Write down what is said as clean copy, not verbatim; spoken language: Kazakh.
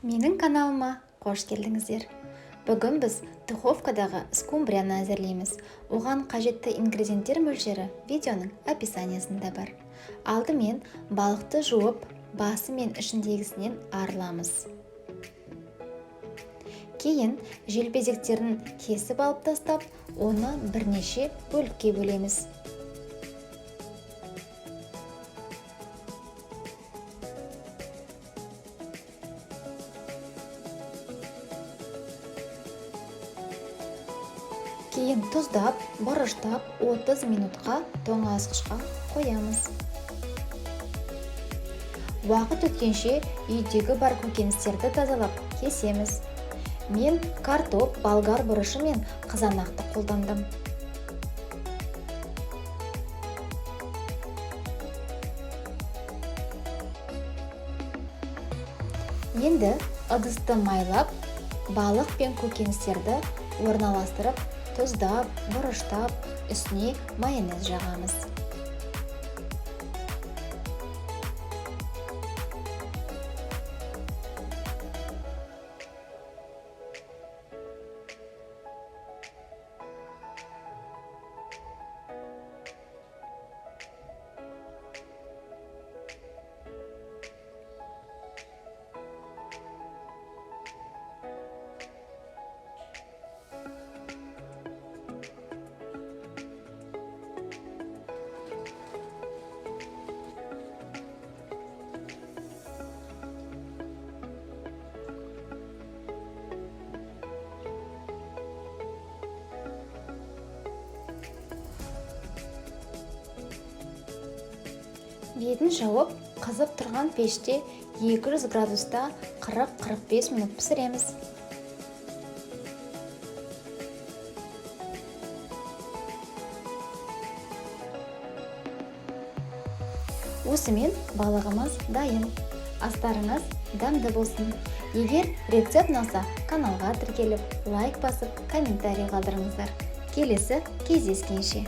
Менің каналыма қош келдіңіздер. Бүгін біз духовкадағы скумбрияны әзірлейміз. Оған қажетті ингредиенттер мөлшері видеоның описаниясында бар. Алдымен балықты жуып, басы мен ішіндегісінен арыламыз. Кейін желбезектерін кесіп алып тастап, оны бірнеше бөлікке бөлеміз. Кейін тұздап, бұрыштап 30 минутқа тоңазытқышқа қоямыз. Уақыт өткенше үйдегі бар көкөністерді тазалап кесеміз. Мен картоп, болгар бұрышы мен қызанақты қолдандым. Енді ыдысты майлап, балық пен көкөністерді орналастырып, тұздап, бұрыштап, үстіне майонез жағамыз. Бетін жауып, қызып тұрған пеште 200 градуста 40-45 минут пісіреміз. Осымен балығымыз дайын. Астарыңыз дәмді болсын. Егер рецепт ұнаса, каналға тіркеліп, лайк басып, комментарий қалдырыңыздар. Келесі кездескенше.